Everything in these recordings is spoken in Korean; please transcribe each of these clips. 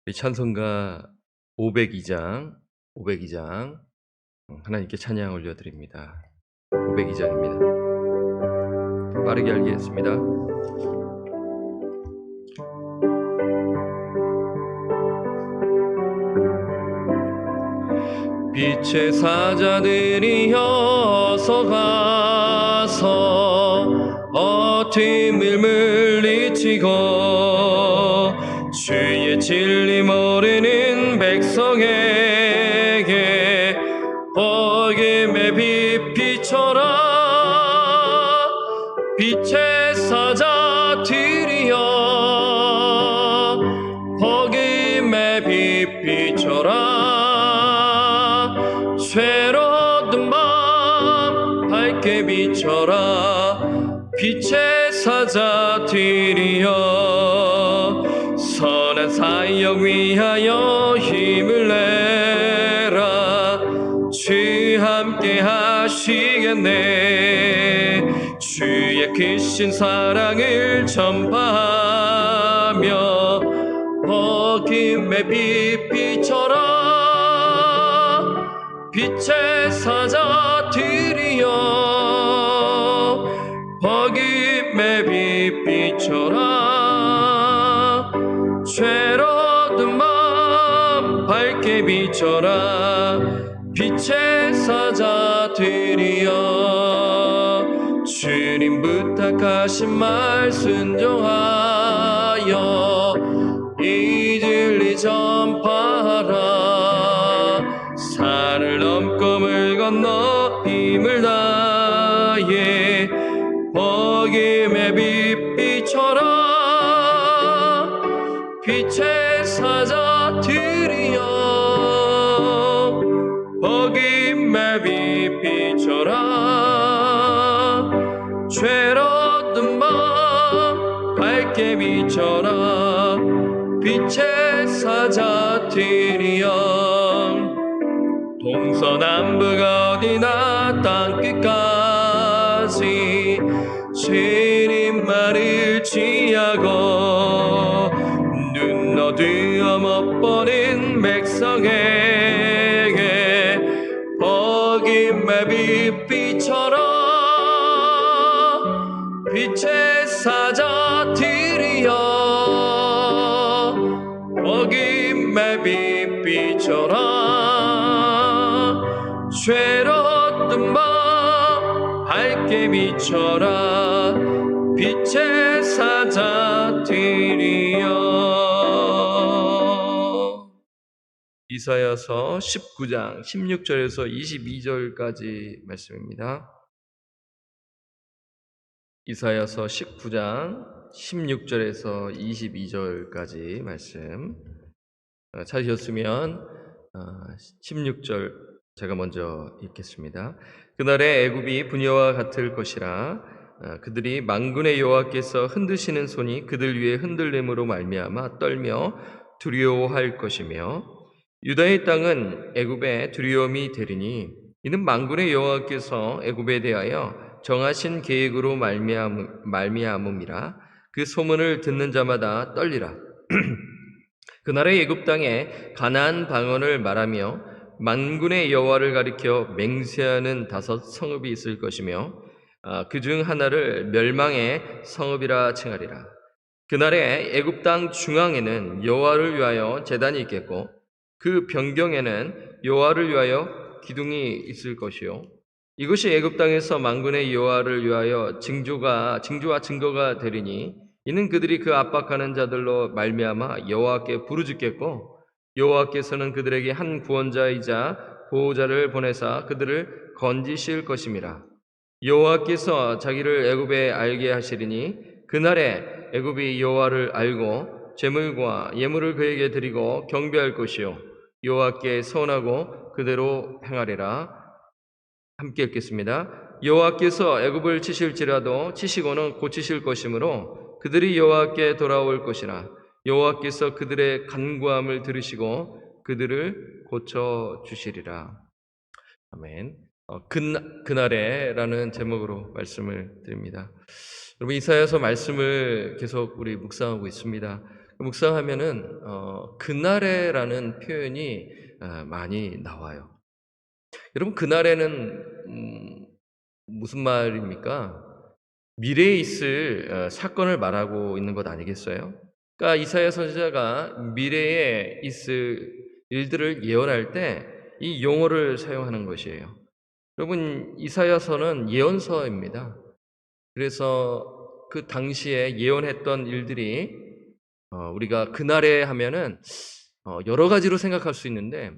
우리 찬송가 502장 하나님께 찬양 올려드립니다. 502장입니다. 빠르게 알겠습니다. 빛의 사자들이 어서 가서 어둠을 물리치고 주의 진리 모르는 백성에게 복음의 빛 비춰라. 빛의 사자들이여 복음의 빛 비춰라. 괴로운 밤 밝게 비춰라. 빛의 사자들이여 선한 사역 위하여 힘을 내라. 주 함께 하시겠네. 주의 크신 사랑을 전파하며 복음의 빛 비춰라. 빛의 사자들이여 복음의 빛 비춰라. 괴로운 마음 밝게 비춰라. 빛의 사자들이여 주님 부탁하신 말 순종하여 이 진리 전파하라. 산을 넘고 물 건너 힘을 다해 복음의 빛 비춰라. 빛의 사자들이여 복음의 빛 비춰라. 괴로운 밤 밝게 비춰라. 빛의 사자들이여 동서남북 어디나 땅끝까지 주님 말을 취하고 눈 어두워 못 보는 백성에게 복음의 빛 비춰라. 빛의 사자들이여 복음의 빛 비춰라. 괴로운 밤 밝게 비춰라. 빛의 사자들이여. 이사야서 19장 16절에서 22절까지 말씀입니다. 이사야서 19장 16절에서 22절까지 말씀 찾으셨으면 16절 제가 먼저 읽겠습니다. 그날에 애굽이 분야와 같을 것이라. 그들이 만군의 여호와께서 흔드시는 손이 그들 위에 흔들림으로 말미암아 떨며 두려워할 것이며 유다의 땅은 애굽의 두려움이 되리니 이는 만군의 여호와께서 애굽에 대하여 정하신 계획으로 말미암음이라. 그 소문을 듣는 자마다 떨리라. 그날의 애굽 땅에 가나안 방언을 말하며 만군의 여호와를 가리켜 맹세하는 5 성읍이 있을 것이며 그중 하나를 멸망의 성읍이라 칭하리라. 그날에 애굽 땅 중앙에는 여호와를 위하여 제단이 있겠고 그 변경에는 여호와를 위하여 기둥이 있을 것이요 이것이 애굽 땅에서 만군의 여호와를 위하여 징조와 증거가 되리니 이는 그들이 그 압박하는 자들로 말미암아 여호와께 부르짖겠고 여호와께서는 그들에게 한 구원자이자 보호자를 보내사 그들을 건지실 것임이라. 여호와께서 자기를 애굽에 알게 하시리니 그날에 애굽이 여호와를 알고 제물과 예물을 그에게 드리고 경배할 것이요 여호와께 서원하고 그대로 행하리라. 함께 읽겠습니다. 여호와께서 애굽을 치실지라도 치시고는 고치실 것이므로 그들이 여호와께 돌아올 것이라. 여호와께서 그들의 간구함을 들으시고 그들을 고쳐주시리라. 아멘. 그날에라는 제목으로 말씀을 드립니다. 여러분 이사야서 말씀을 계속 우리 묵상하고 있습니다. 묵상하면은 그날에라는 표현이 많이 나와요. 여러분, 그날에는 무슨 말입니까? 미래에 있을 사건을 말하고 있는 것 아니겠어요? 그러니까 이사야 선지자가 미래에 있을 일들을 예언할 때 이 용어를 사용하는 것이에요. 여러분, 이사야서는 예언서입니다. 그래서 그 당시에 예언했던 일들이 우리가 그날에 하면은 여러 가지로 생각할 수 있는데,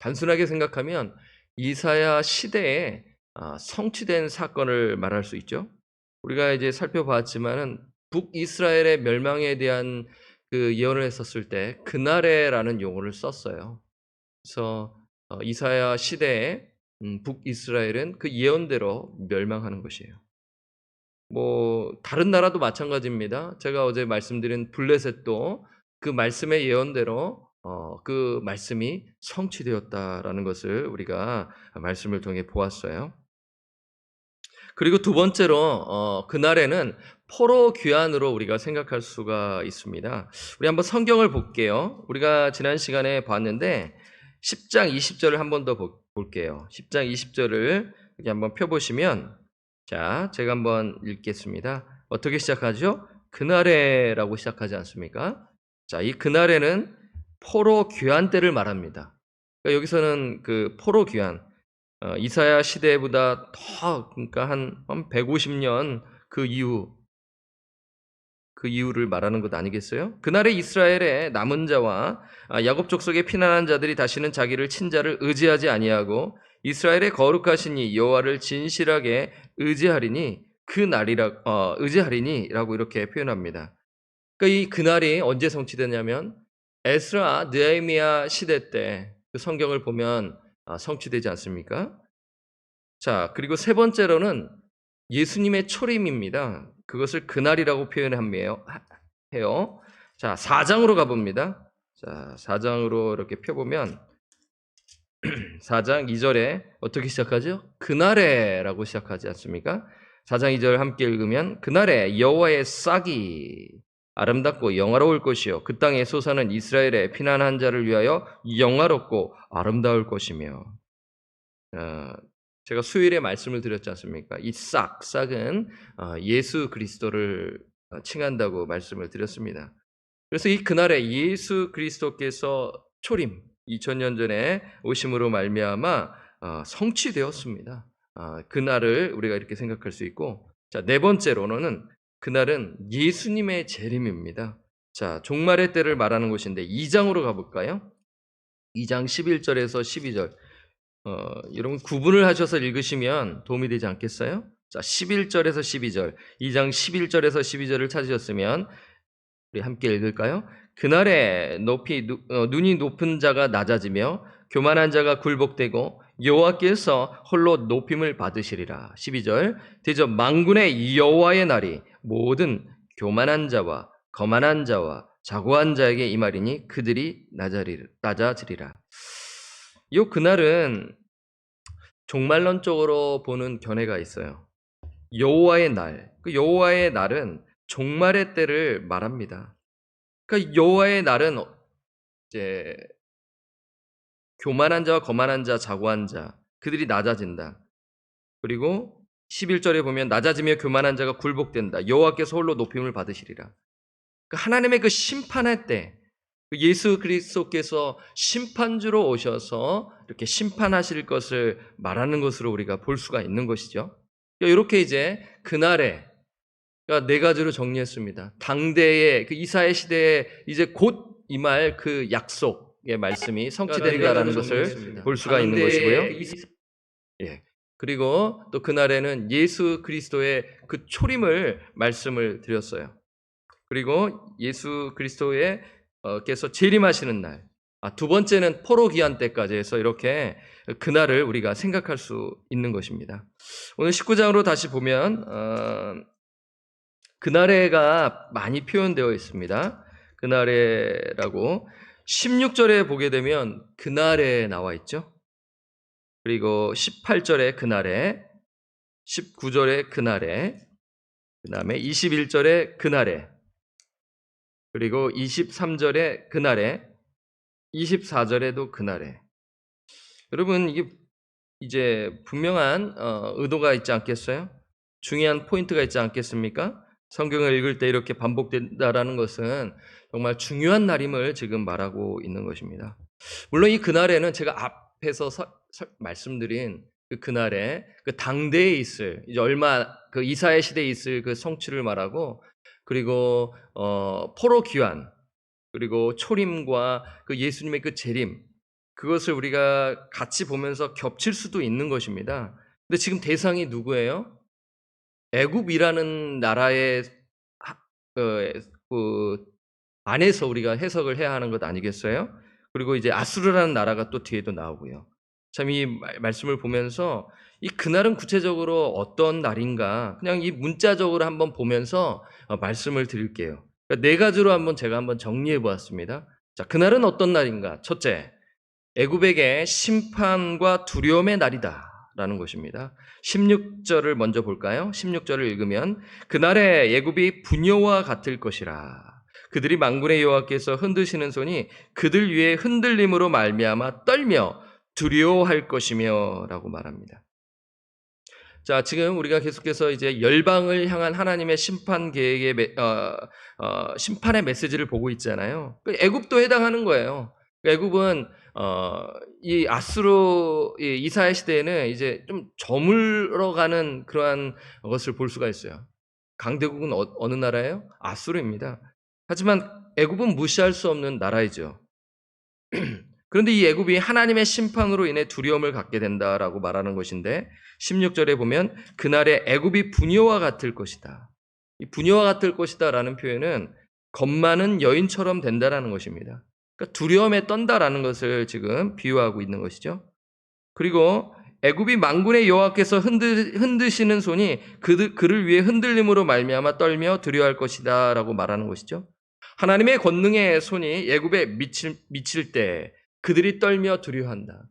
단순하게 생각하면 이사야 시대에 성취된 사건을 말할 수 있죠. 우리가 이제 살펴봤지만은 북이스라엘의 멸망에 대한 그 예언을 했었을 때 그날에라는 용어를 썼어요. 그래서 이사야 시대에 북이스라엘은 그 예언대로 멸망하는 것이에요. 뭐 다른 나라도 마찬가지입니다. 제가 어제 말씀드린 블레셋도 그 말씀의 예언대로 그 말씀이 성취되었다라는 것을 우리가 말씀을 통해 보았어요. 그리고 두 번째로 그날에는 포로 귀환으로 우리가 생각할 수가 있습니다. 우리 한번 성경을 볼게요. 우리가 지난 시간에 봤는데 10장 20절을 한 번 더 볼게요. 10장 20절을 여기 한번 펴보시면, 자, 제가 한번 읽겠습니다. 어떻게 시작하죠? 그날에라고 시작하지 않습니까? 자, 이 그날에는 포로 귀환 때를 말합니다. 그러니까 여기서는 그 포로 귀환, 이사야 시대보다 더, 그러니까 한 150년 그 이후를 말하는 것 아니겠어요? 그날에 이스라엘의 남은 자와 야곱 족속의 피난한 자들이 다시는 자기를 친자를 의지하지 아니하고 이스라엘의 거룩하신 이 여호와를 진실하게 의지하리니 의지하리니라고 이렇게 표현합니다. 그러니까 이 그날이 언제 성취되냐면 에스라 느헤미야 시대 때 그 성경을 보면 성취되지 않습니까? 자, 그리고 세 번째로는 예수님의 초림입니다. 그것을 그날이라고 표현해요. 자, 4장으로 가봅니다. 자, 4장으로 이렇게 펴보면 4장 2절에 어떻게 시작하죠? 그날에라고 시작하지 않습니까? 4장 2절 함께 읽으면 그날에 여호와의 싹이 아름답고 영화로울 것이요 그 땅에 솟아는 이스라엘의 피난한 자를 위하여 영화롭고 아름다울 것이며, 제가 수요일에 말씀을 드렸지 않습니까? 이 싹은 예수 그리스도를 칭한다고 말씀을 드렸습니다. 그래서 이 그날에 예수 그리스도께서 초림 2000년 전에 오심으로 말미암아 성취되었습니다. 그날을 우리가 이렇게 생각할 수 있고, 자, 네 번째로는 그날은 예수님의 재림입니다. 자, 종말의 때를 말하는 것인데 2장으로 가볼까요? 2장 11절에서 12절. 여러분 구분을 하셔서 읽으시면 도움이 되지 않겠어요? 자, 11절에서 12절, 2장 11절에서 12절을 찾으셨으면 우리 함께 읽을까요? 그날에 눈이 높은 자가 낮아지며 교만한 자가 굴복되고 여호와께서 홀로 높임을 받으시리라. 12절, 대저 만군의 여호와의 날이 모든 교만한 자와 거만한 자와 자고한 자에게 임하리니 그들이 낮아지리라. 이 그날은 종말론적으로 보는 견해가 있어요. 여호와의 날, 그 여호와의 날은 종말의 때를 말합니다. 그러니까 여호와의 날은 이제 교만한 자와 거만한 자, 자고한 자, 그들이 낮아진다. 그리고 11절에 보면 낮아지며 교만한 자가 굴복된다. 여호와께서 홀로 높임을 받으시리라. 그러니까 하나님의 그 심판의 때, 예수 그리스도께서 심판주로 오셔서 이렇게 심판하실 것을 말하는 것으로 우리가 볼 수가 있는 것이죠. 이렇게 이제 그날에, 그러니까 네 가지로 정리했습니다. 당대의 그 이사야 시대에 이제 곧 임할 그 약속의 말씀이 성취된다라는 것을 볼 수가 있는 것이고요. 예. 그리고 또 그날에는 예수 그리스도의 그 초림을 말씀을 드렸어요. 그리고 예수 그리스도의 께서 재림하시는 날, 두 번째는 포로 귀환 때까지 해서 이렇게 그날을 우리가 생각할 수 있는 것입니다. 오늘 19장으로 다시 보면 그날에가 많이 표현되어 있습니다. 그날에라고 16절에 보게 되면 그날에 나와 있죠. 그리고 18절에 그날에, 19절에 그날에, 그 다음에 21절에 그날에, 그리고 23절에 그날에, 24절에도 그날에. 여러분 이게 이제 분명한 의도가 있지 않겠어요? 중요한 포인트가 있지 않겠습니까? 성경을 읽을 때 이렇게 반복된다라는 것은 정말 중요한 날임을 지금 말하고 있는 것입니다. 물론 이 그날에는 제가 앞에서 말씀드린 그날에 그 당대에 있을 이제 얼마 그 이사야 시대에 있을 그 성취를 말하고 그리고 포로 귀환 그리고 초림과 그 예수님의 그 재림 그것을 우리가 같이 보면서 겹칠 수도 있는 것입니다. 근데 지금 대상이 누구예요? 애굽이라는 나라의 그 안에서 우리가 해석을 해야 하는 것 아니겠어요? 그리고 이제 아수르라는 나라가 또 뒤에도 나오고요. 참 이 말씀을 보면서 이 그날은 구체적으로 어떤 날인가 그냥 이 문자적으로 한번 보면서 말씀을 드릴게요. 그러니까 네 가지로 제가 한번 정리해 보았습니다. 자, 그날은 어떤 날인가? 첫째, 애굽에게 심판과 두려움의 날이다라는 것입니다. 16절을 먼저 볼까요? 16절을 읽으면 그날에 애굽이 분요와 같을 것이라. 그들이 만군의 여호와께서 흔드시는 손이 그들 위에 흔들림으로 말미암아 떨며 두려워할 것이며라고 말합니다. 자, 지금 우리가 계속해서 이제 열방을 향한 하나님의 심판 계획의 심판의 메시지를 보고 있잖아요. 애굽도 해당하는 거예요. 애굽은 이 아수르 이사야 시대에는 이제 좀 저물어가는 그러한 것을 볼 수가 있어요. 강대국은 어느 나라예요? 아수르입니다. 하지만 애굽은 무시할 수 없는 나라이죠. 그런데 이 애굽이 하나님의 심판으로 인해 두려움을 갖게 된다라고 말하는 것인데 16절에 보면 그날에 애굽이 분요와 같을 것이다. 이 분요와 같을 것이다라는 표현은 겁 많은 여인처럼 된다라는 것입니다. 그러니까 두려움에 떤다라는 것을 지금 비유하고 있는 것이죠. 그리고 애굽이 만군의 여호와께서 흔드시는 손이 그를 위해 흔들림으로 말미암아 떨며 두려워할 것이다라고 말하는 것이죠. 하나님의 권능의 손이 애굽에 미칠 때 그들이 떨며 두려워한다.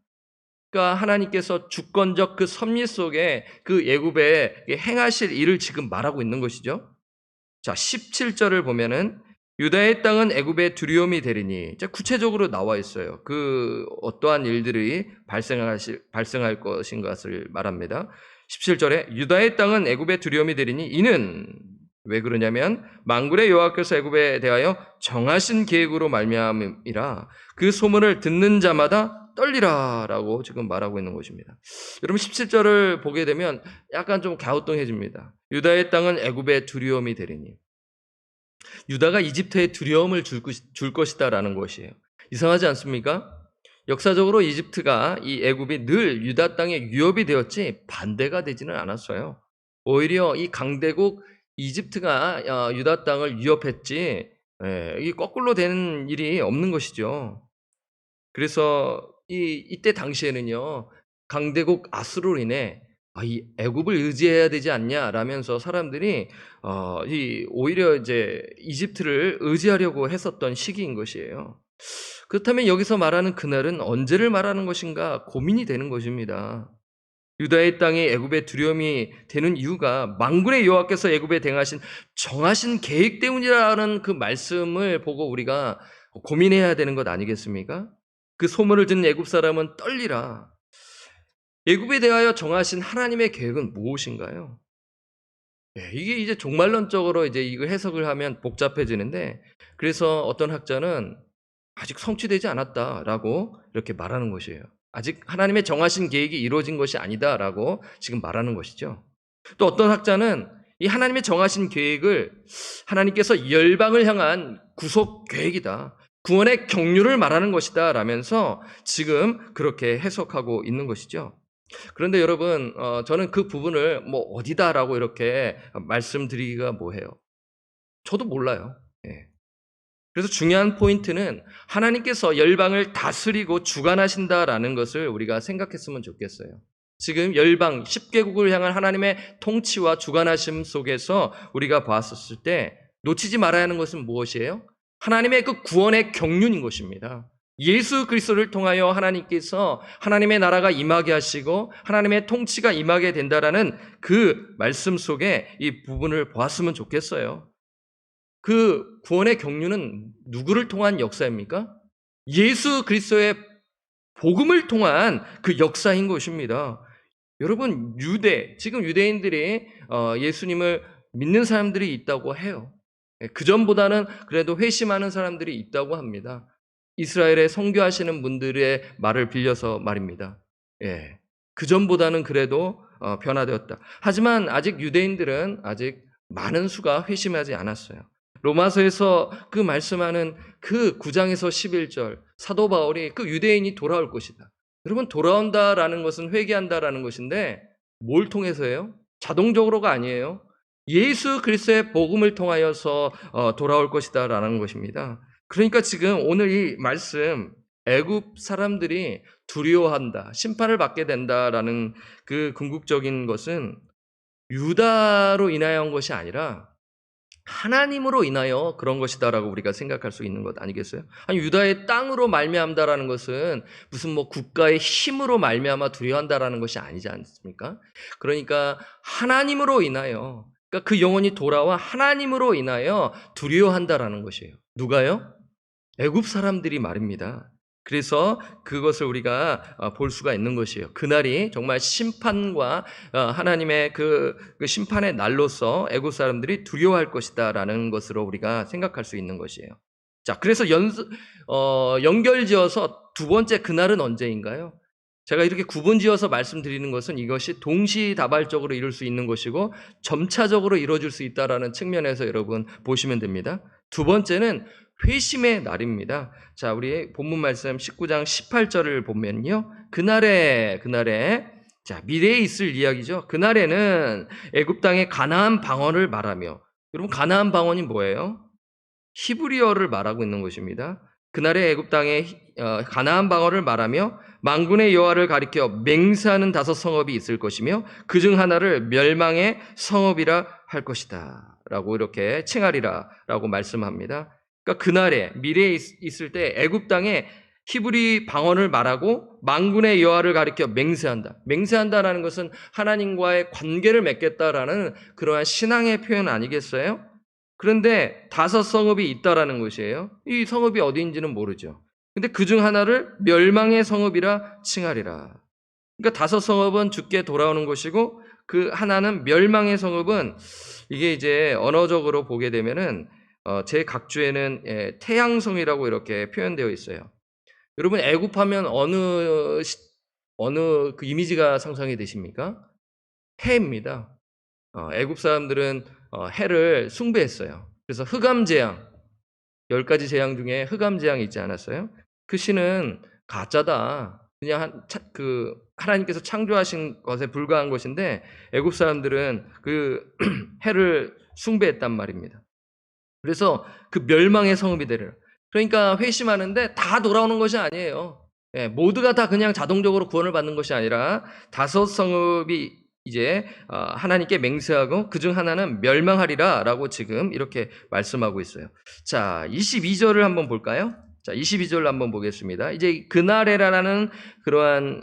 그러니까 하나님께서 주권적 그 섭리 속에 그 애굽에 행하실 일을 지금 말하고 있는 것이죠. 자, 17절을 보면은 유다의 땅은 애굽의 두려움이 되리니 구체적으로 나와 있어요. 그 어떠한 일들이 발생할 것인 것을 말합니다. 17절에 유다의 땅은 애굽의 두려움이 되리니 이는 왜 그러냐면 만군의 여호와께서 애굽에 대하여 정하신 계획으로 말미암이라 그 소문을 듣는 자마다 떨리라라고 지금 말하고 있는 것입니다. 여러분 17절을 보게 되면 약간 좀 갸우뚱해집니다. 유다의 땅은 애굽의 두려움이 되리니 유다가 이집트에 두려움을 줄 것이다라는 것이에요. 이상하지 않습니까? 역사적으로 이집트가 이 애굽이 늘 유다 땅의 위협이 되었지 반대가 되지는 않았어요. 오히려 이 강대국 이집트가 유다 땅을 위협했지 이 거꾸로 되는 일이 없는 것이죠. 그래서 이때 당시에는요 강대국 아수르로 인해 이 애굽을 의지해야 되지 않냐라면서 사람들이 오히려 이제 이집트를 의지하려고 했었던 시기인 것이에요. 그렇다면 여기서 말하는 그날은 언제를 말하는 것인가 고민이 되는 것입니다. 유다의 땅이 애굽의 두려움이 되는 이유가 만군의 여호와께서 애굽에 행하신 정하신 계획 때문이라는 그 말씀을 보고 우리가 고민해야 되는 것 아니겠습니까? 그 소문을 듣는 애굽 사람은 떨리라. 애굽에 대하여 정하신 하나님의 계획은 무엇인가요? 이게 이제 종말론적으로 이제 이거 해석을 하면 복잡해지는데 그래서 어떤 학자는 아직 성취되지 않았다라고 이렇게 말하는 것이에요. 아직 하나님의 정하신 계획이 이루어진 것이 아니다라고 지금 말하는 것이죠. 또 어떤 학자는 이 하나님의 정하신 계획을 하나님께서 열방을 향한 구속 계획이다. 구원의 경륜을 말하는 것이다 라면서 지금 그렇게 해석하고 있는 것이죠. 그런데 여러분 저는 그 부분을 어디다라고 이렇게 말씀드리기가 뭐해요. 저도 몰라요. 그래서 중요한 포인트는 하나님께서 열방을 다스리고 주관하신다라는 것을 우리가 생각했으면 좋겠어요. 지금 열방 10개국을 향한 하나님의 통치와 주관하심 속에서 우리가 봤었을 때 놓치지 말아야 하는 것은 무엇이에요? 하나님의 그 구원의 경륜인 것입니다. 예수 그리스도를 통하여 하나님께서 하나님의 나라가 임하게 하시고 하나님의 통치가 임하게 된다라는 그 말씀 속에 이 부분을 보았으면 좋겠어요. 그 구원의 경륜은 누구를 통한 역사입니까? 예수 그리스도의 복음을 통한 그 역사인 것입니다. 여러분, 지금 유대인들이 예수님을 믿는 사람들이 있다고 해요. 그전보다는 그래도 회심하는 사람들이 있다고 합니다. 이스라엘에 선교하시는 분들의 말을 빌려서 말입니다. 예. 그전보다는 그래도 변화되었다. 하지만 아직 유대인들은 아직 많은 수가 회심하지 않았어요. 로마서에서 그 말씀하는 그 9장에서 11절 사도 바울이 그 유대인이 돌아올 것이다. 여러분, 돌아온다라는 것은 회개한다라는 것인데 뭘 통해서예요? 자동적으로가 아니에요. 예수 그리스도의 복음을 통하여서 돌아올 것이다라는 것입니다. 그러니까 지금 오늘 이 말씀, 애굽 사람들이 두려워한다, 심판을 받게 된다라는 그 궁극적인 것은 유다로 인하여 한 것이 아니라 하나님으로 인하여 그런 것이다라고 우리가 생각할 수 있는 것 아니겠어요? 아니, 유다의 땅으로 말미암다라는 것은 무슨 뭐 국가의 힘으로 말미암아 두려워한다라는 것이 아니지 않습니까? 그러니까 하나님으로 인하여, 그러니까 그 영혼이 돌아와 하나님으로 인하여 두려워한다라는 것이에요. 누가요? 애굽 사람들이 말입니다. 그래서 그것을 우리가 볼 수가 있는 것이에요. 그날이 정말 심판과 하나님의 그 심판의 날로서 애굽 사람들이 두려워할 것이다라는 것으로 우리가 생각할 수 있는 것이에요. 자, 그래서 연결지어서 두 번째 그날은 언제인가요? 제가 이렇게 구분지어서 말씀드리는 것은 이것이 동시다발적으로 이룰 수 있는 것이고 점차적으로 이루어질 수 있다라는 측면에서 여러분 보시면 됩니다. 두 번째는 회심의 날입니다. 자, 우리 본문 말씀 19장 18절을 보면요. 그날에 자, 미래에 있을 이야기죠. 그날에는 애굽 땅의 가나안 방언을 말하며, 여러분 가나안 방언이 뭐예요? 히브리어를 말하고 있는 것입니다. 그날에 애굽 땅의 가나안 방언을 말하며 만군의 여호와를 가리켜 맹세하는 5성읍이 있을 것이며 그중 하나를 멸망의 성읍이라 할 것이다 라고 이렇게 칭하리라 라고 말씀합니다. 그러니까 그날에 미래에 있을 때 애굽 땅에 히브리 방언을 말하고 만군의 여호와를 가리켜 맹세한다. 맹세한다라는 것은 하나님과의 관계를 맺겠다라는 그러한 신앙의 표현 아니겠어요? 그런데 5성읍이 있다라는 것이에요. 이 성읍이 어디인지는 모르죠. 근데 그중 하나를 멸망의 성읍이라 칭하리라. 그러니까 5성읍은 죽게 돌아오는 것이고 그 하나는 멸망의 성읍은 이게 이제 언어적으로 보게 되면은 제 각주에는 태양성이라고 이렇게 표현되어 있어요. 여러분 애굽하면 어느 그 이미지가 상상이 되십니까? 해입니다. 애굽 사람들은 해를 숭배했어요. 그래서 흑암재앙, 10가지 재앙 중에 흑암재앙이 있지 않았어요? 그 신은 가짜다. 그냥 하나님께서 창조하신 것에 불과한 것인데 애굽 사람들은 그 해를 숭배했단 말입니다. 그래서 그 멸망의 성읍이 되리라. 그러니까 회심하는데 다 돌아오는 것이 아니에요. 모두가 다 그냥 자동적으로 구원을 받는 것이 아니라 5성읍이 이제 하나님께 맹세하고 그중 하나는 멸망하리라 라고 지금 이렇게 말씀하고 있어요. 자, 22절을 한번 볼까요? 자, 22절을 한번 보겠습니다. 이제 그날에라는 그러한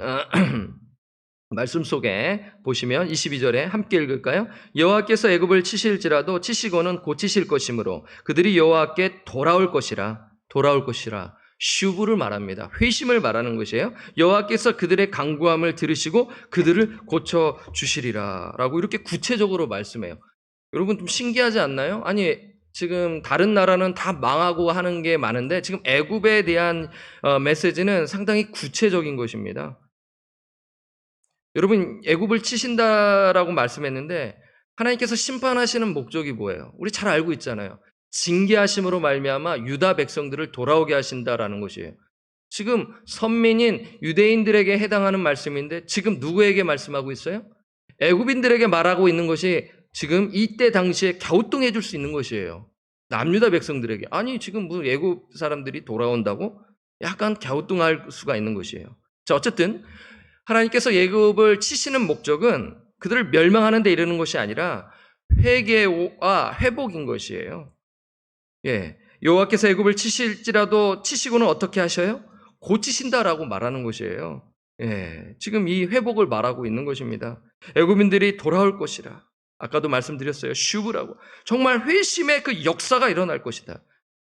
말씀 속에 보시면 22절에 함께 읽을까요? 여호와께서 애굽을 치실지라도 치시고는 고치실 것이므로 그들이 여호와께 돌아올 것이라. 슈브를 말합니다. 회심을 말하는 것이에요. 여호와께서 그들의 간구함을 들으시고 그들을 고쳐 주시리라 라고 이렇게 구체적으로 말씀해요. 여러분 좀 신기하지 않나요? 아니 지금 다른 나라는 다 망하고 하는 게 많은데 지금 애굽에 대한 메시지는 상당히 구체적인 것입니다. 여러분 애굽을 치신다라고 말씀했는데 하나님께서 심판하시는 목적이 뭐예요? 우리 잘 알고 있잖아요. 징계하심으로 말미암아 유다 백성들을 돌아오게 하신다라는 것이에요. 지금 선민인 유대인들에게 해당하는 말씀인데 지금 누구에게 말씀하고 있어요? 애굽인들에게 말하고 있는 것이 지금 이때 당시에 갸우뚱해 줄 수 있는 것이에요. 남유다 백성들에게. 아니 지금 무슨 애굽 사람들이 돌아온다고? 약간 갸우뚱할 수가 있는 것이에요. 자, 어쨌든 하나님께서 애굽을 치시는 목적은 그들을 멸망하는 데 이르는 것이 아니라 회개와 회복인 것이에요. 여호와께서 애굽을 치실지라도 치시고는 어떻게 하셔요? 고치신다라고 말하는 것이에요. 지금 이 회복을 말하고 있는 것입니다. 애굽인들이 돌아올 것이라. 아까도 말씀드렸어요. 슈브라고. 정말 회심의 그 역사가 일어날 것이다.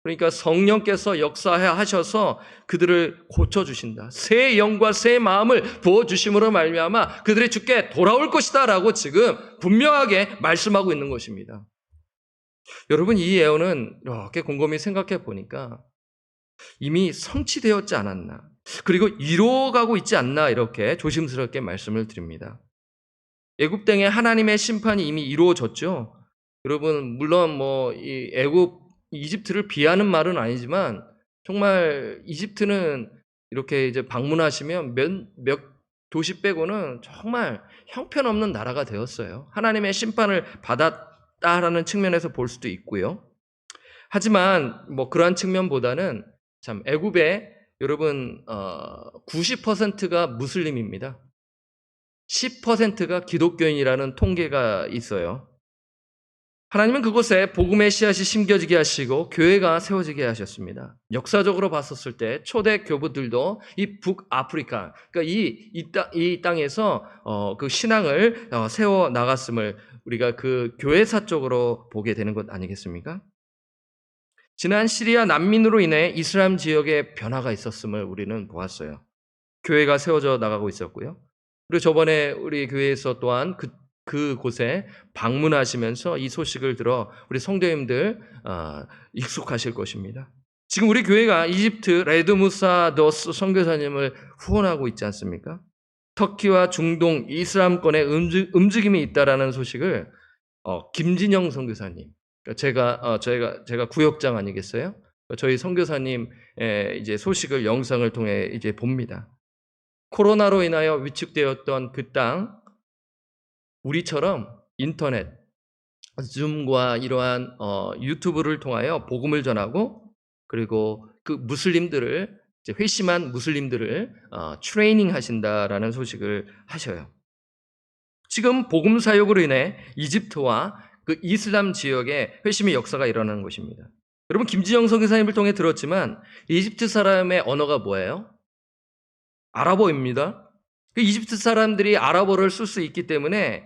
그러니까 성령께서 역사하셔서 그들을 고쳐주신다. 새 영과 새 마음을 부어주심으로 말미암아 그들이 주께 돌아올 것이다 라고 지금 분명하게 말씀하고 있는 것입니다. 여러분, 이 예언은 이렇게 곰곰이 생각해 보니까 이미 성취되었지 않았나, 그리고 이루어가고 있지 않나, 이렇게 조심스럽게 말씀을 드립니다. 애굽 땅에 하나님의 심판이 이미 이루어졌죠. 여러분, 물론 이 이집트를 비하는 말은 아니지만 정말 이집트는 이렇게 이제 방문하시면 몇 도시 빼고는 정말 형편없는 나라가 되었어요. 하나님의 심판을 받았다라는 측면에서 볼 수도 있고요. 하지만 그러한 측면보다는 참 애굽에 여러분 90%가 무슬림입니다. 10%가 기독교인이라는 통계가 있어요. 하나님은 그곳에 복음의 씨앗이 심겨지게 하시고 교회가 세워지게 하셨습니다. 역사적으로 봤었을 때 초대 교부들도 이 북아프리카, 그러니까 이 땅에서 그 신앙을 세워 나갔음을 우리가 그 교회사 쪽으로 보게 되는 것 아니겠습니까? 지난 시리아 난민으로 인해 이슬람 지역에 변화가 있었음을 우리는 보았어요. 교회가 세워져 나가고 있었고요. 그리고 저번에 우리 교회에서 또한 그곳에 방문하시면서 이 소식을 들어 우리 성도님들 익숙하실 것입니다. 지금 우리 교회가 이집트 레드무사 더스 선교사님을 후원하고 있지 않습니까? 터키와 중동 이슬람권에 움직임이 있다라는 소식을 김진영 선교사님, 제가 구역장 아니겠어요? 저희 선교사님의 이제 소식을 영상을 통해 이제 봅니다. 코로나로 인하여 위축되었던 그 땅, 우리처럼 인터넷, 줌과 이러한 유튜브를 통하여 복음을 전하고, 그리고 그 무슬림들을, 이제 회심한 무슬림들을 트레이닝 하신다라는 소식을 하셔요. 지금 복음 사역으로 인해 이집트와 그 이슬람 지역에 회심의 역사가 일어나는 것입니다. 여러분, 김진영 선교사님을 통해 들었지만 이집트 사람의 언어가 뭐예요? 아랍어입니다. 그 이집트 사람들이 아랍어를 쓸 수 있기 때문에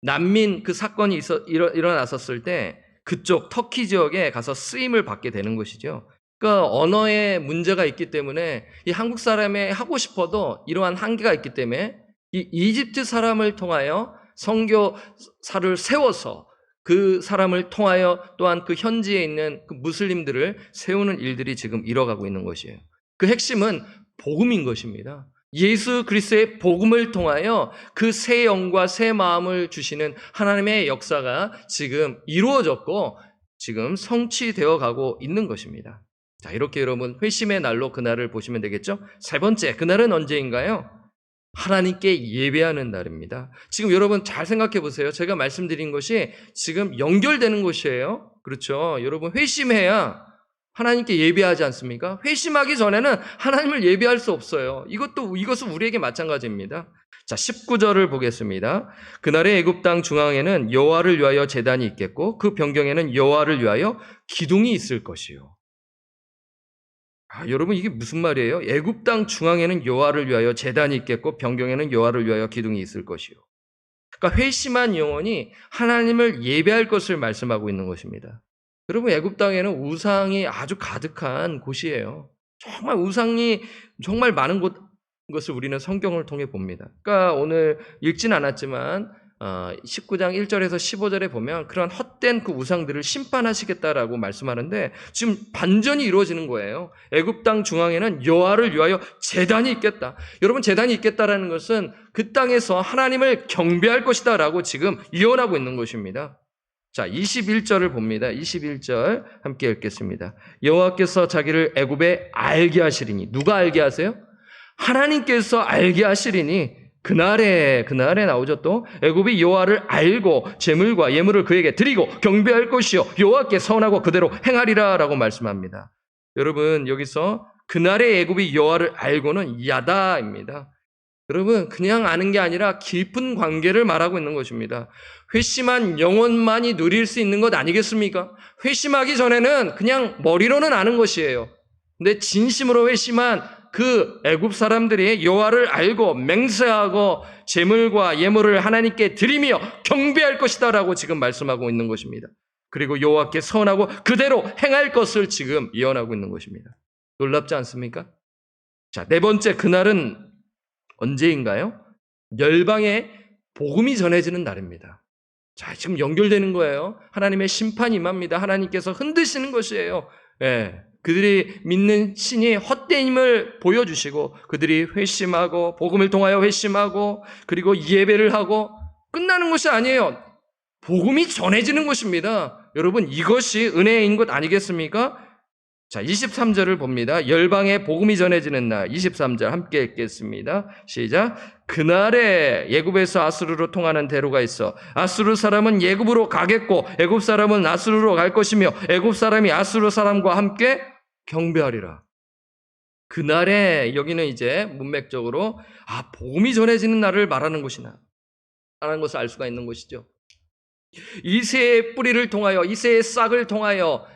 난민 그 사건이 일어났었을 때 그쪽 터키 지역에 가서 쓰임을 받게 되는 것이죠. 그러니까 언어에 문제가 있기 때문에 이 한국 사람이 하고 싶어도 이러한 한계가 있기 때문에 이 이집트 사람을 통하여 선교사를 세워서 그 사람을 통하여 또한 그 현지에 있는 그 무슬림들을 세우는 일들이 지금 일어가고 있는 것이에요. 그 핵심은 복음인 것입니다. 예수 그리스도의 복음을 통하여 그 새 영과 새 마음을 주시는 하나님의 역사가 지금 이루어졌고 지금 성취되어 가고 있는 것입니다. 자, 이렇게 여러분 회심의 날로 그날을 보시면 되겠죠? 세 번째, 그날은 언제인가요? 하나님께 예배하는 날입니다. 지금 여러분 잘 생각해 보세요. 제가 말씀드린 것이 지금 연결되는 것이에요. 그렇죠? 여러분 회심해야 하나님께 예배하지 않습니까? 회심하기 전에는 하나님을 예배할 수 없어요. 이것은 우리에게 마찬가지입니다. 자, 19절을 보겠습니다. 그날의 애굽 땅 중앙에는 여호와를 위하여 제단이 있겠고 그 변경에는 여호와를 위하여 기둥이 있을 것이요. 여러분, 이게 무슨 말이에요? 애굽 땅 중앙에는 여호와를 위하여 제단이 있겠고 변경에는 여호와를 위하여 기둥이 있을 것이요. 그러니까 회심한 영혼이 하나님을 예배할 것을 말씀하고 있는 것입니다. 여러분, 애굽 땅에는 우상이 아주 가득한 곳이에요. 정말 우상이 정말 많은 것을 우리는 성경을 통해 봅니다. 그러니까 오늘 읽진 않았지만 19장 1절에서 15절에 보면 그런 헛된 그 우상들을 심판하시겠다라고 말씀하는데 지금 반전이 이루어지는 거예요. 애굽 땅 중앙에는 여호와를 위하여 제단이 있겠다. 여러분, 제단이 있겠다라는 것은 그 땅에서 하나님을 경배할 것이다라고 지금 예언하고 있는 것입니다. 자, 21절을 봅니다. 21절 함께 읽겠습니다. 여호와께서 자기를 애굽에 알게 하시리니, 누가 알게 하세요? 하나님께서 알게 하시리니 그날에 나오죠. 또 애굽이 여호와를 알고 제물과 예물을 그에게 드리고 경배할 것이요 여호와께 선하고 그대로 행하리라라고 말씀합니다. 여러분, 여기서 그날의 애굽이 여호와를 알고는 야다입니다. 여러분, 그냥 아는 게 아니라 깊은 관계를 말하고 있는 것입니다. 회심한 영혼만이 누릴 수 있는 것 아니겠습니까? 회심하기 전에는 그냥 머리로는 아는 것이에요. 근데 진심으로 회심한 그 애굽 사람들이 여호와를 알고 맹세하고 제물과 예물을 하나님께 드리며 경배할 것이다라고 지금 말씀하고 있는 것입니다. 그리고 여호와께 선하고 그대로 행할 것을 지금 예언하고 있는 것입니다. 놀랍지 않습니까? 자, 네 번째, 그날은 언제인가요? 열방에 복음이 전해지는 날입니다. 자, 지금 연결되는 거예요. 하나님의 심판이 임합니다. 하나님께서 흔드시는 것이에요. 예, 그들이 믿는 신이 헛된 힘을 보여주시고 그들이 회심하고 복음을 통하여 회심하고 그리고 예배를 하고 끝나는 것이 아니에요. 복음이 전해지는 것입니다. 여러분, 이것이 은혜인 것 아니겠습니까? 자, 23절을 봅니다. 열방에 복음이 전해지는 날, 23절 함께 읽겠습니다. 시작. 그날에 애굽에서 아수르로 통하는 대로가 있어 아수르 사람은 애굽으로 가겠고 애굽 사람은 아수르로 갈 것이며 애굽 사람이 아수르 사람과 함께 경배하리라. 그날에, 여기는 이제 문맥적으로 복음이 전해지는 날을 말하는 것이나 라는 것을 알 수가 있는 것이죠. 이새의 뿌리를 통하여, 이새의 싹을 통하여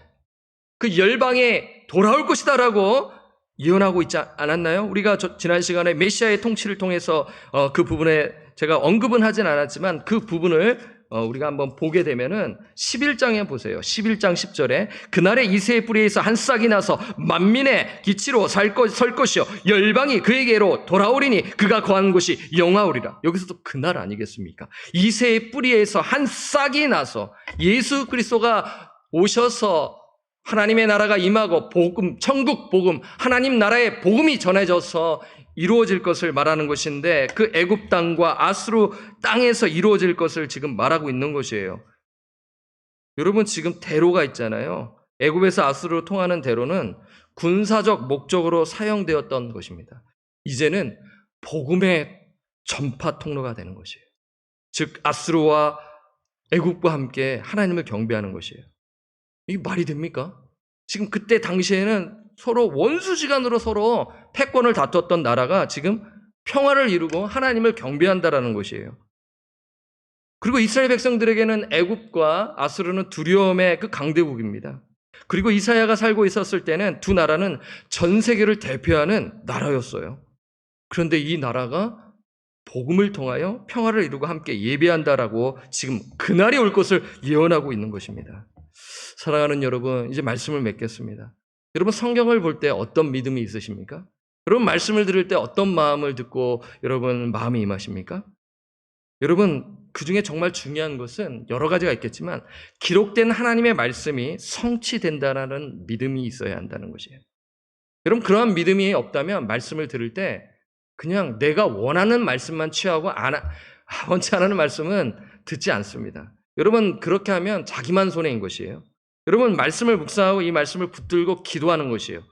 그 열방에 돌아올 것이다라고 예언하고 있지 않았나요? 우리가 지난 시간에 메시아의 통치를 통해서 그 부분에 제가 언급은 하진 않았지만 그 부분을 우리가 한번 보게 되면은 11장에 보세요. 11장 10절에 그날에 이새의 뿌리에서 한 싹이 나서 만민의 기치로 설 것이요 열방이 그에게로 돌아오리니 그가 거하는 곳이 영화오리라. 여기서도 그날 아니겠습니까? 이새의 뿌리에서 한 싹이 나서 예수 그리스도가 오셔서 하나님의 나라가 임하고 복음, 천국 복음, 하나님 나라의 복음이 전해져서 이루어질 것을 말하는 것인데 그 애굽 땅과 아수르 땅에서 이루어질 것을 지금 말하고 있는 것이에요. 여러분, 지금 대로가 있잖아요. 애굽에서 아수르로 통하는 대로는 군사적 목적으로 사용되었던 것입니다. 이제는 복음의 전파 통로가 되는 것이에요. 즉 아수르와 애굽과 함께 하나님을 경배하는 것이에요. 이게 말이 됩니까? 지금 그때 당시에는 서로 원수지간으로 서로 패권을 다투었던 나라가 지금 평화를 이루고 하나님을 경배한다라는 것이에요. 그리고 이스라엘 백성들에게는 애굽과 아수르는 두려움의 그 강대국입니다. 그리고 이사야가 살고 있었을 때는 두 나라는 전 세계를 대표하는 나라였어요. 그런데 이 나라가 복음을 통하여 평화를 이루고 함께 예배한다라고 지금 그날이 올 것을 예언하고 있는 것입니다. 사랑하는 여러분, 이제 말씀을 맺겠습니다. 여러분, 성경을 볼 때 어떤 믿음이 있으십니까? 여러분, 말씀을 들을 때 어떤 마음을 듣고 여러분 마음이 임하십니까? 여러분, 그 중에 정말 중요한 것은 여러 가지가 있겠지만 기록된 하나님의 말씀이 성취된다는 믿음이 있어야 한다는 것이에요. 여러분, 그러한 믿음이 없다면 말씀을 들을 때 그냥 내가 원하는 말씀만 취하고 원치 않는 말씀은 듣지 않습니다. 여러분, 그렇게 하면 자기만 손해인 것이에요. 여러분, 말씀을 묵상하고 이 말씀을 붙들고 기도하는 것이에요.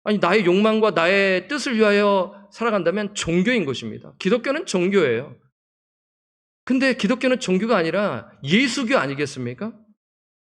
아니, 나의 욕망과 나의 뜻을 위하여 살아간다면 종교인 것입니다. 기독교는 종교예요. 근데 기독교는 종교가 아니라 예수교 아니겠습니까?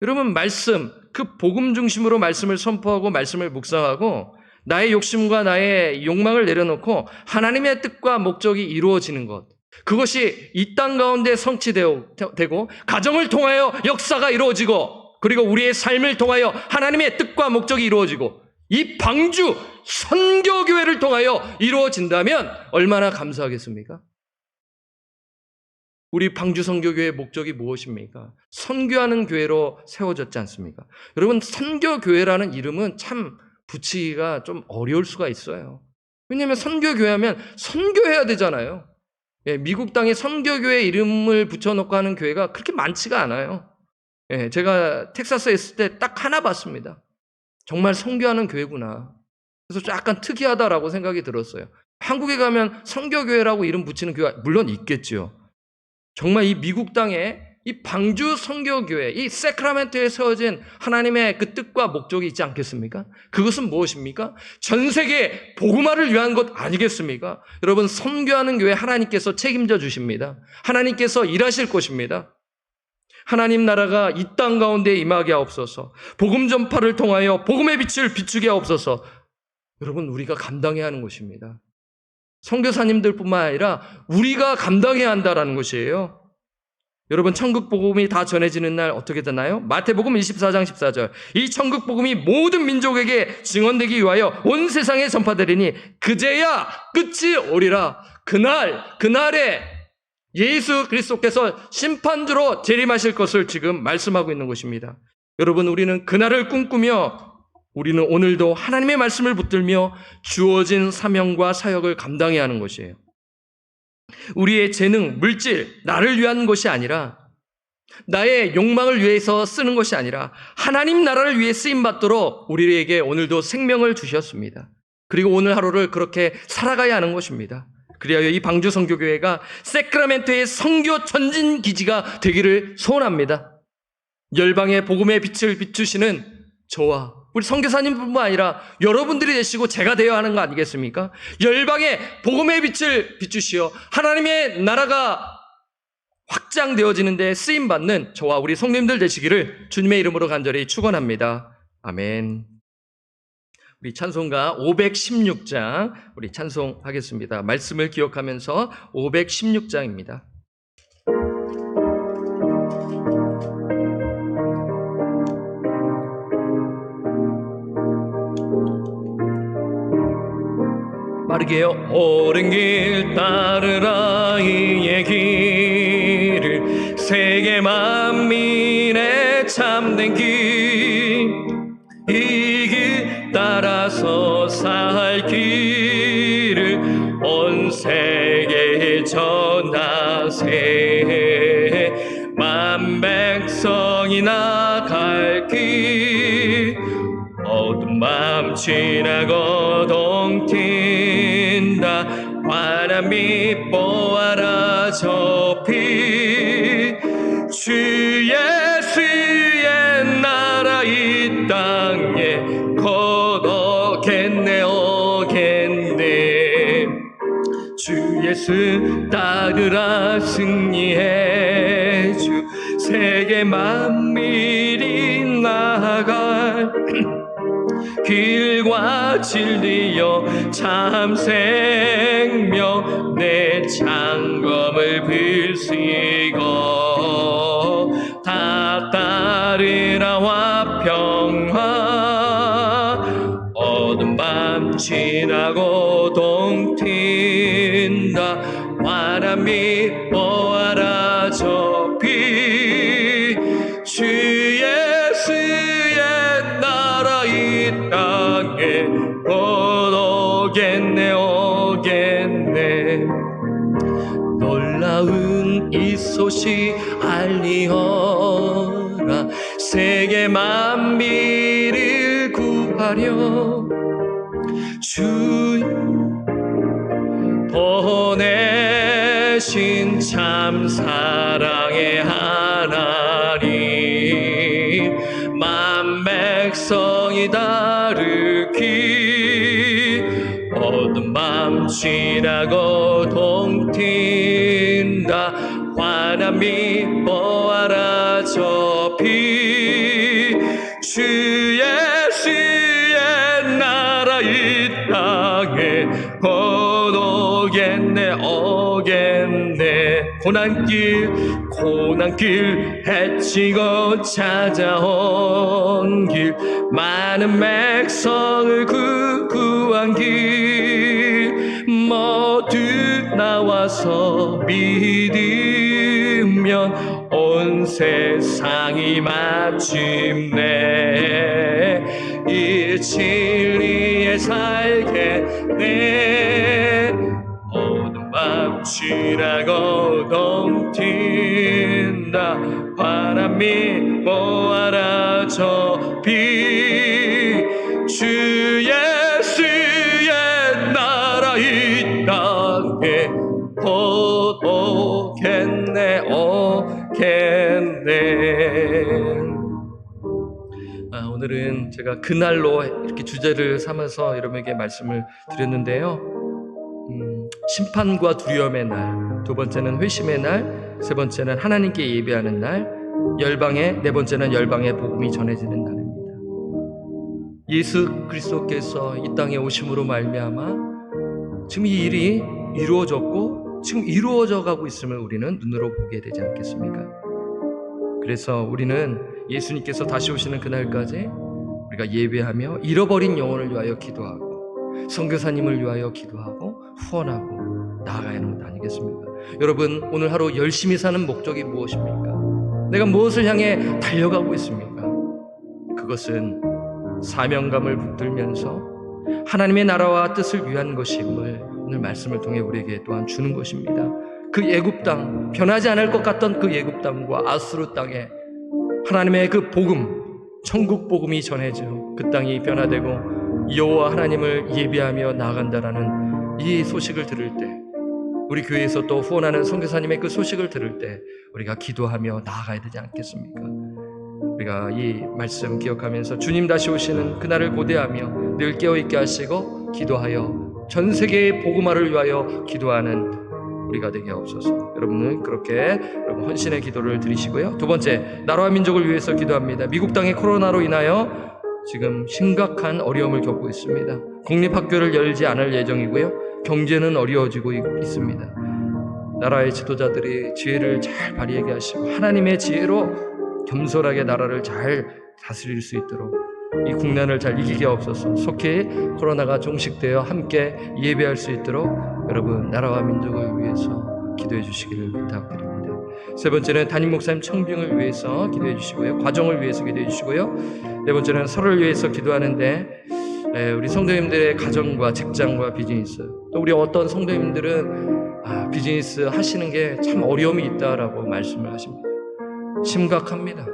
여러분, 말씀, 그 복음 중심으로 말씀을 선포하고 말씀을 묵상하고 나의 욕심과 나의 욕망을 내려놓고 하나님의 뜻과 목적이 이루어지는 것, 그것이 이 땅 가운데 성취되고 가정을 통하여 역사가 이루어지고 그리고 우리의 삶을 통하여 하나님의 뜻과 목적이 이루어지고 이 방주 선교교회를 통하여 이루어진다면 얼마나 감사하겠습니까? 우리 방주 선교교회의 목적이 무엇입니까? 선교하는 교회로 세워졌지 않습니까? 여러분, 선교교회라는 이름은 참 붙이기가 좀 어려울 수가 있어요. 왜냐하면 선교교회 하면 선교해야 되잖아요. 미국 땅에 선교교회 이름을 붙여놓고 하는 교회가 그렇게 많지가 않아요. 제가 텍사스에 있을 때 딱 하나 봤습니다. 정말 선교하는 교회구나. 그래서 약간 특이하다라고 생각이 들었어요. 한국에 가면 선교교회라고 이름 붙이는 교회가 물론 있겠죠. 정말 이 미국 땅에 이 방주 선교교회, 이 세크라멘토에 세워진 하나님의 그 뜻과 목적이 있지 않겠습니까? 그것은 무엇입니까? 전 세계 복음화를 위한 것 아니겠습니까? 여러분, 선교하는 교회 하나님께서 책임져 주십니다. 하나님께서 일하실 것입니다. 하나님 나라가 이 땅 가운데 임하게 하옵소서. 복음 전파를 통하여 복음의 빛을 비추게 하옵소서. 여러분, 우리가 감당해야 하는 것입니다. 선교사님들뿐만 아니라 우리가 감당해야 한다라는 것이에요. 여러분, 천국 복음이 다 전해지는 날 어떻게 되나요? 마태복음 24장 14절. 이 천국 복음이 모든 민족에게 증언되기 위하여 온 세상에 전파되리니 그제야 끝이 오리라. 그날에 예수 그리스도께서 심판주로 재림하실 것을 지금 말씀하고 있는 것입니다. 여러분, 우리는 그날을 꿈꾸며 우리는 오늘도 하나님의 말씀을 붙들며 주어진 사명과 사역을 감당해야 하는 것이에요. 우리의 재능, 물질, 나를 위한 것이 아니라, 나의 욕망을 위해서 쓰는 것이 아니라 하나님 나라를 위해 쓰임받도록 우리에게 오늘도 생명을 주셨습니다. 그리고 오늘 하루를 그렇게 살아가야 하는 것입니다. 그리하여 이 방주 선교교회가 세크라멘토의 선교 전진 기지가 되기를 소원합니다. 열방의 복음의 빛을 비추시는 저와 우리 선교사님뿐만 아니라 여러분들이 되시고 제가 되어야 하는 거 아니겠습니까? 열방의 복음의 빛을 비추시어 하나님의 나라가 확장되어지는 데 쓰임받는 저와 우리 성도님들 되시기를 주님의 이름으로 간절히 축원합니다. 아멘. 우리 찬송가 516장 우리 찬송하겠습니다. 말씀을 기억하면서 516장입니다. 빠르게요. 오랜 길 따르라 이의 길을 세계 만민의 참된 길 이 길 따라서 살 길을 온 세계에 전하세 만 백성이 나갈 길 어두운 밤 지나고 동튄다 환한 빛 보아라 저 빛 주 예수의 나라 이 땅에 곧 오겠네 오겠네 주 예수 따르라 승리해 주 세계 만민이 나갈 길과 진리여 참 생명 내 장검을 들시고 다 따르라 화평화 어두운 밤 지나고 동튄다 환한 빛 보아라 저 빛 주 예수의 나라 이 땅에 곧 오겠네 오겠네 놀라운 이 소식 알리어라 세계 만민을 구하려 주 보내신 참 사랑의 하나님 만 백성이 다르기 어두운 밤 지나고 동튄다 환한 빛 보아라 저 빛 주 예수의 나라 이 땅에 곧 오겠네 오겠네 고난길 헤치고 찾아온 길 많은 백성을 구한 길 모두 나와서 믿으면 온 세상이 마침내 이 진리에 살겠네 어두운 밤 지나고 동튄다 환한 빛 보아라 저 빛 주 예수의 나라 이 땅에 곧 오겠네 오겠네. 오늘은 제가 그날로 이렇게 주제를 삼아서 여러분에게 말씀을 드렸는데요. 심판과 두려움의 날, 두 번째는 회심의 날, 세 번째는 하나님께 예배하는 날, 네 번째는 열방의 복음이 전해지는 날입니다. 예수 그리스도께서 이 땅에 오심으로 말미암아 지금 이 일이 이루어졌고 지금 이루어져 가고 있음을 우리는 눈으로 보게 되지 않겠습니까? 그래서 우리는 예수님께서 다시 오시는 그날까지 우리가 예배하며 잃어버린 영혼을 위하여 기도하고 선교사님을 위하여 기도하고 후원하고 나아가야 하는 것 아니겠습니까? 여러분, 오늘 하루 열심히 사는 목적이 무엇입니까? 내가 무엇을 향해 달려가고 있습니까? 그것은 사명감을 붙들면서 하나님의 나라와 뜻을 위한 것임을 오늘 말씀을 통해 우리에게 또한 주는 것입니다. 그 애굽 땅, 변하지 않을 것 같던 그 애굽 땅과 아수르 땅에 하나님의 그 복음, 천국 복음이 전해져 그 땅이 변화되고 여호와 하나님을 예배하며 나아간다라는 이 소식을 들을 때, 우리 교회에서 또 후원하는 선교사님의 그 소식을 들을 때 우리가 기도하며 나아가야 되지 않겠습니까? 우리가 이 말씀 기억하면서 주님 다시 오시는 그날을 고대하며 늘 깨어있게 하시고 기도하여 전 세계의 복음화를 위하여 기도하는 우리가 되게 없어서 여러분은 그렇게 헌신의 기도를 드리시고요. 두 번째, 나라와 민족을 위해서 기도합니다. 미국 땅의 코로나로 인하여 지금 심각한 어려움을 겪고 있습니다. 공립학교를 열지 않을 예정이고요. 경제는 어려워지고 있습니다. 나라의 지도자들이 지혜를 잘 발휘하게 하시고 하나님의 지혜로 겸손하게 나라를 잘 다스릴 수 있도록 이 국난을 잘 이기게 없어서 속히 코로나가 종식되어 함께 예배할 수 있도록 여러분 나라와 민족을 위해서 기도해 주시기를 부탁드립니다. 세 번째는 담임 목사님 청빙을 위해서 기도해 주시고요. 과정을 위해서 기도해 주시고요. 네 번째는 서로를 위해서 기도하는데 우리 성도님들의 가정과 직장과 비즈니스, 또 우리 어떤 성도님들은 비즈니스 하시는 게 참 어려움이 있다라고 말씀을 하십니다. 심각합니다.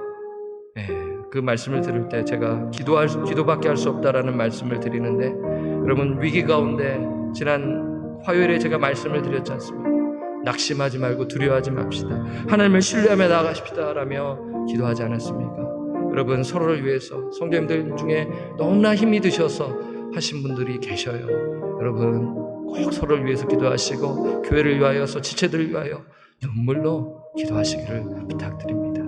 그 말씀을 들을 때 제가 기도밖에 할 수 없다라는 말씀을 드리는데, 여러분 위기 가운데 지난 화요일에 제가 말씀을 드렸지 않습니까? 낙심하지 말고 두려워하지 맙시다. 하나님을 신뢰하며 나아가십시다 라며 기도하지 않았습니까? 여러분 서로를 위해서 성도님들 중에 너무나 힘이 드셔서 하신 분들이 계셔요. 여러분 꼭 서로를 위해서 기도하시고 교회를 위하여서 지체들을 위하여 눈물로 기도하시기를 부탁드립니다.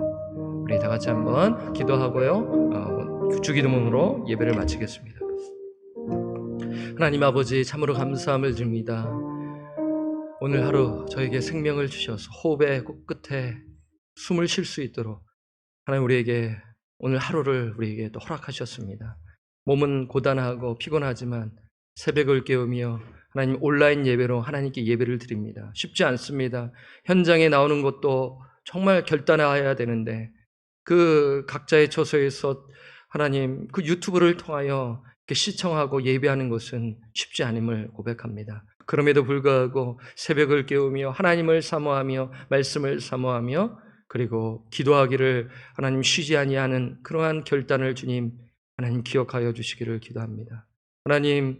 우리 다 같이 한번 기도하고요. 주기도문으로 예배를 마치겠습니다. 하나님 아버지, 참으로 감사함을 드립니다. 오늘 하루 저에게 생명을 주셔서 호흡의 끝에 숨을 쉴 수 있도록 하나님 우리에게 오늘 하루를 우리에게 또 허락하셨습니다. 몸은 고단하고 피곤하지만 새벽을 깨우며 하나님 온라인 예배로 하나님께 예배를 드립니다. 쉽지 않습니다. 현장에 나오는 것도 정말 결단해야 되는데 그 각자의 처소에서 하나님 그 유튜브를 통하여 시청하고 예배하는 것은 쉽지 않음을 고백합니다. 그럼에도 불구하고 새벽을 깨우며 하나님을 사모하며 말씀을 사모하며 그리고 기도하기를 하나님 쉬지 아니하는 그러한 결단을 주님 하나님 기억하여 주시기를 기도합니다. 하나님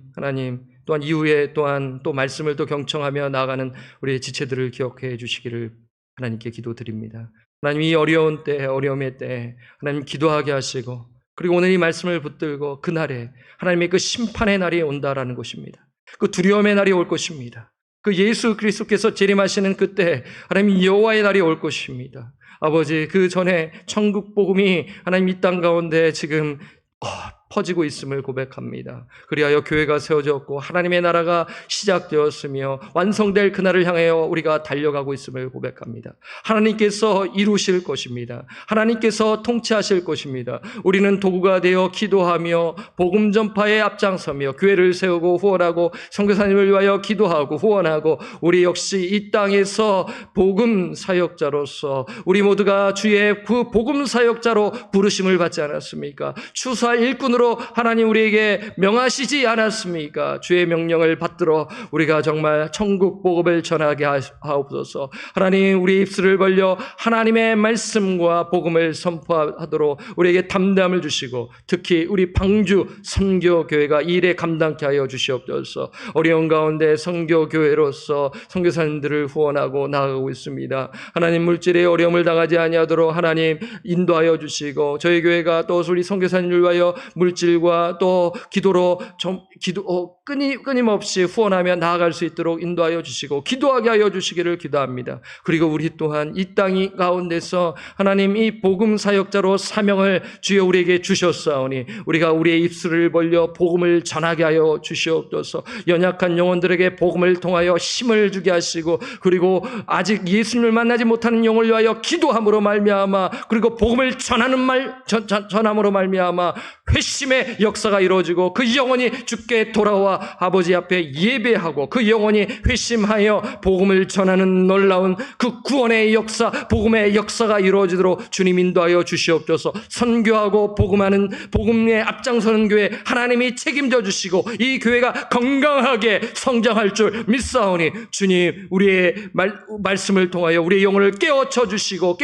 또한 이후에 또한 또 말씀을 또 경청하며 나아가는 우리의 지체들을 기억해 주시기를 하나님께 기도드립니다. 하나님 이 어려운 때, 어려움의 때 하나님 기도하게 하시고 그리고 오늘 이 말씀을 붙들고 그날에 하나님의 그 심판의 날이 온다라는 것입니다. 그 두려움의 날이 올 것입니다. 그 예수 그리스도께서 재림하시는 그때 하나님 여호와의 날이 올 것입니다. 아버지, 그 전에 천국 복음이 하나님 이 땅 가운데 지금 퍼지고 있음을 고백합니다. 그리하여 교회가 세워졌고 하나님의 나라가 시작되었으며 완성될 그날을 향하여 우리가 달려가고 있음을 고백합니다. 하나님께서 이루실 것입니다. 하나님께서 통치하실 것입니다. 우리는 도구가 되어 기도하며 복음 전파에 앞장서며 교회를 세우고 후원하고 선교사님을 위하여 기도하고 후원하고 우리 역시 이 땅에서 복음 사역자로서 우리 모두가 주의 그 복음 사역자로 부르심을 받지 않았습니까? 추수할 일꾼으로 하나님 우리에게 명하시지 않았습니까? 주의 명령을 받들어 우리가 정말 천국 복음을 전하게 하옵소서. 하나님 우리 입술을 벌려 하나님의 말씀과 복음을 선포하도록 우리에게 담담을 주시고 특히 우리 방주 선교교회가 이 일에 감당케 하여 주시옵소서. 어려운 가운데 선교교회로서 선교사님들을 후원하고 나아가고 있습니다. 하나님 물질의 어려움을 당하지 아니하도록 하나님 인도하여 주시고 저희 교회가 또 우리 선교사님을 위하여 물질과 또 기도로 끊임없이 후원하며 나아갈 수 있도록 인도하여 주시고 기도하게 하여 주시기를 기도합니다. 그리고 우리 또한 이 땅 가운데서 하나님 이 복음 사역자로 사명을 주여 우리에게 주셨사오니 우리가 우리의 입술을 벌려 복음을 전하게 하여 주시옵소서. 연약한 영혼들에게 복음을 통하여 힘을 주게 하시고 그리고 아직 예수님을 만나지 못하는 영혼을 위하여 기도함으로 말미암아 그리고 복음을 전함으로 말미암아 회심 회심의 역사가 이루어지고 그 영혼이 주께 돌아와 아버지 앞에 예배하고 그 영혼이 회심하여 복음을 전하는 놀라운 그 구원의 역사, 복음의 역사가 이루어지도록 주님 인도하여 주시옵소서. 선교하고 복음하는 복음에 앞장서는 교회 하나님이 책임져 주시고 이 교회가 건강하게 성장할 줄 믿사오니 주님 우리의 말씀을 통하여 우리의 영혼을 깨우쳐 주시고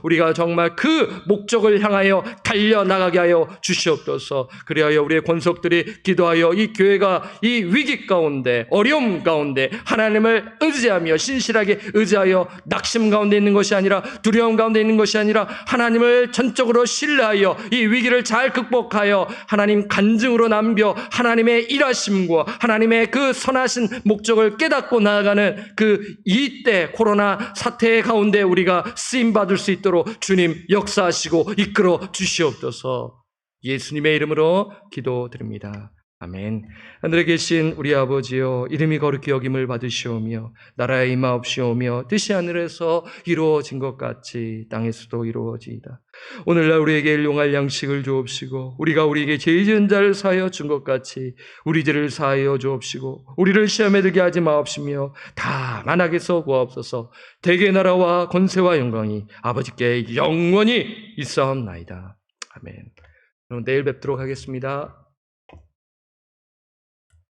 우리가 정말 그 목적을 향하여 달려나가게 하여 주시옵소서. 그리하여 우리의 권속들이 기도하여 이 교회가 이 위기 가운데 어려움 가운데 하나님을 의지하며 신실하게 의지하여 낙심 가운데 있는 것이 아니라 두려움 가운데 있는 것이 아니라 하나님을 전적으로 신뢰하여 이 위기를 잘 극복하여 하나님 간증으로 남겨 하나님의 일하심과 하나님의 그 선하신 목적을 깨닫고 나아가는 그 이때 코로나 사태 가운데 우리가 쓰임받을 수 있도록 주님 역사하시고 이끌어 주시옵소서. 예수님의 이름으로 기도드립니다. 아멘. 하늘에 계신 우리 아버지여, 이름이 거룩히 여김을 받으시오며 나라의 임하옵시오며 뜻이 하늘에서 이루어진 것 같이 땅에서도 이루어지이다. 오늘날 우리에게 일용할 양식을 주옵시고 우리가 우리에게 죄 지은 자를 사하여 준 것 같이 우리 죄를 사하여 주옵시고 우리를 시험에 들게 하지 마옵시며 다만 악에서 구하옵소서. 대개 나라와 권세와 영광이 아버지께 영원히 있사옵나이다. 아멘. 그럼 내일 뵙도록 하겠습니다.